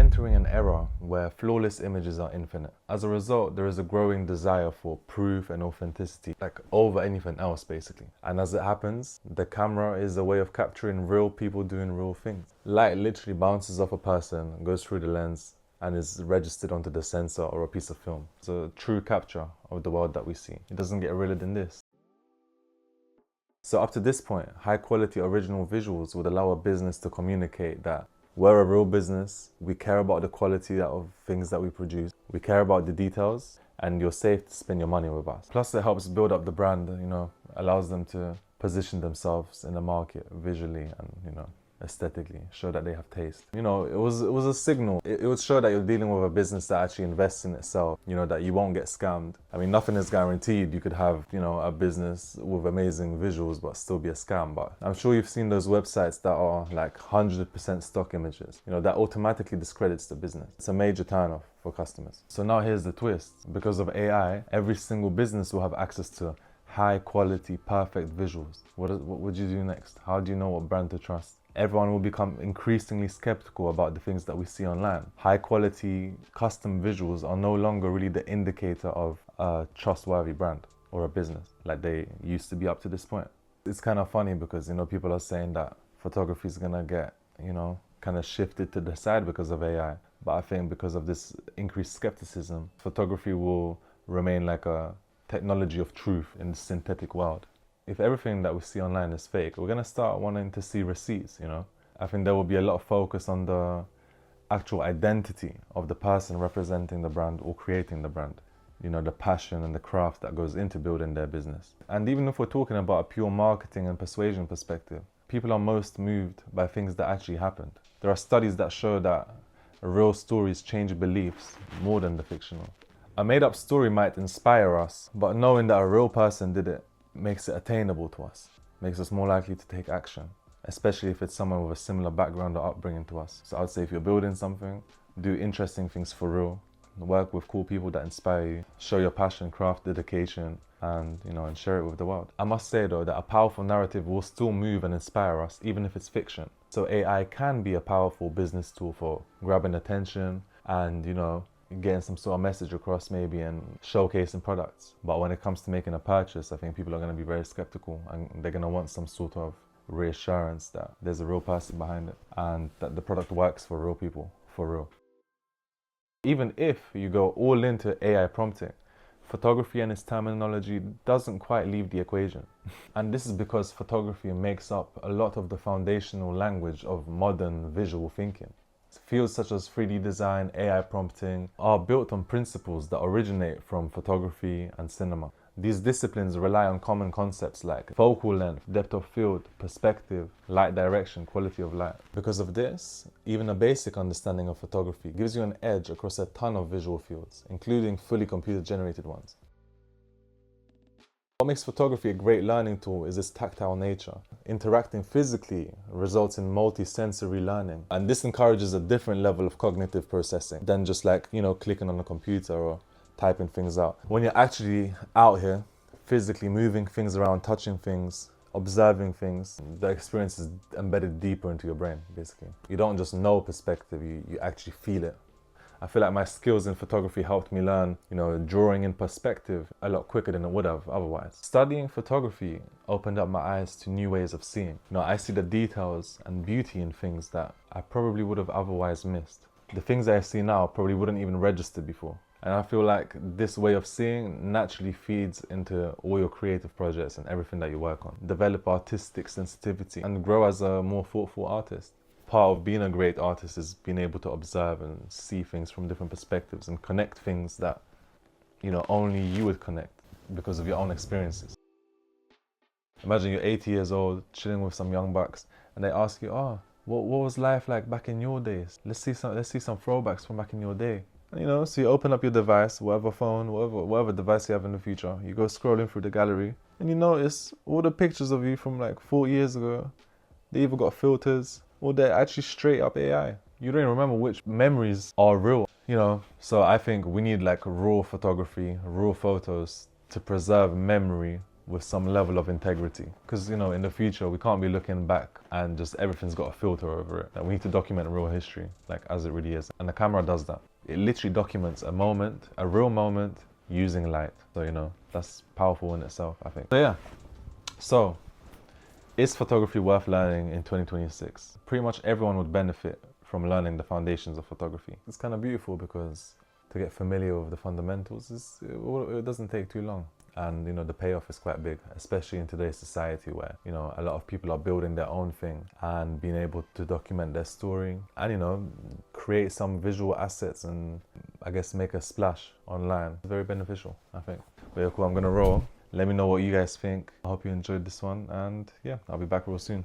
entering an era where flawless images are infinite. As a result, there is a growing desire for proof and authenticity, like over anything else basically. And as it happens, the camera is a way of capturing real people doing real things. Light literally bounces off a person, goes through the lens, and is registered onto the sensor or a piece of film. It's a true capture of the world that we see. It doesn't get realer than this. So up to this point, high quality original visuals would allow a business to communicate that we're a real business, we care about the quality of things that we produce, we care about the details, and you're safe to spend your money with us. Plus it helps build up the brand, allows them to position themselves in the market visually and, aesthetically, show that they have taste. It was a signal. It would show that you're dealing with a business that actually invests in itself, that you won't get scammed. I mean, nothing is guaranteed. You could have, a business with amazing visuals but still be a scam. But I'm sure you've seen those websites that are like 100% stock images, that automatically discredits the business. It's a major turnoff for customers. So now here's the twist. Because of AI, every single business will have access to high quality, perfect visuals. What would you do next? How do you know what brand to trust? Everyone will become increasingly skeptical about the things that we see online. High quality custom visuals are no longer really the indicator of a trustworthy brand or a business like they used to be up to this point. It's kind of funny because, people are saying that photography is gonna get, kind of shifted to the side because of AI. But I think because of this increased skepticism, photography will remain like a technology of truth in the synthetic world. If everything that we see online is fake, we're gonna start wanting to see receipts, I think there will be a lot of focus on the actual identity of the person representing the brand or creating the brand. The passion and the craft that goes into building their business. And even if we're talking about a pure marketing and persuasion perspective, people are most moved by things that actually happened. There are studies that show that real stories change beliefs more than the fictional. A made-up story might inspire us, but knowing that a real person did it makes it attainable to us, makes us more likely to take action, especially if it's someone with a similar background or upbringing to us. So I'd say if you're building something, do interesting things for real, work with cool people that inspire you, show your passion, craft, dedication, and and share it with the world. I must say though that a powerful narrative will still move and inspire us even if it's fiction. So AI can be a powerful business tool for grabbing attention and getting some sort of message across maybe and showcasing products. But when it comes to making a purchase, I think people are going to be very skeptical and they're going to want some sort of reassurance that there's a real person behind it and that the product works for real people, for real. Even if you go all into AI prompting, photography and its terminology doesn't quite leave the equation. And this is because photography makes up a lot of the foundational language of modern visual thinking. Fields such as 3D design, AI prompting are built on principles that originate from photography and cinema. These disciplines rely on common concepts like focal length, depth of field, perspective, light direction, quality of light. Because of this, even a basic understanding of photography gives you an edge across a ton of visual fields, including fully computer-generated ones. What makes photography a great learning tool is its tactile nature. Interacting physically results in multi-sensory learning, and this encourages a different level of cognitive processing than just clicking on a computer or typing things out. When you're actually out here, physically moving things around, touching things, observing things, the experience is embedded deeper into your brain, basically. You don't just know perspective, you actually feel it. I feel like my skills in photography helped me learn, drawing in perspective a lot quicker than it would have otherwise. Studying photography opened up my eyes to new ways of seeing. I see the details and beauty in things that I probably would have otherwise missed. The things that I see now probably wouldn't even register before. And I feel like this way of seeing naturally feeds into all your creative projects and everything that you work on. Develop artistic sensitivity and grow as a more thoughtful artist. Part of being a great artist is being able to observe and see things from different perspectives and connect things that, only you would connect because of your own experiences. Imagine you're 80 years old, chilling with some young bucks, and they ask you, what was life like back in your days? Let's see some throwbacks from back in your day. And, so you open up your device, whatever phone, whatever device you have in the future, you go scrolling through the gallery, and you notice all the pictures of you from like 4 years ago. They either got filters, or they're actually straight up AI. You don't even remember which memories are real, So I think we need like raw photography, raw photos to preserve memory with some level of integrity. Because, you know, in the future, we can't be looking back and just everything's got a filter over it. Like, we need to document real history, like as it really is. And the camera does that. It literally documents a moment, a real moment, using light. So, you know, that's powerful in itself, I think. So yeah, so is photography worth learning in 2026? Pretty much everyone would benefit from learning the foundations of photography. It's kind of beautiful because to get familiar with the fundamentals, it doesn't take too long. And, you know, the payoff is quite big, especially in today's society where, you know, a lot of people are building their own thing and being able to document their story and, you know, create some visual assets and, I guess, make a splash online. It's very beneficial, I think. But yeah, cool, I'm gonna roll. Let me know what you guys think. I hope you enjoyed this one, and yeah, I'll be back real soon.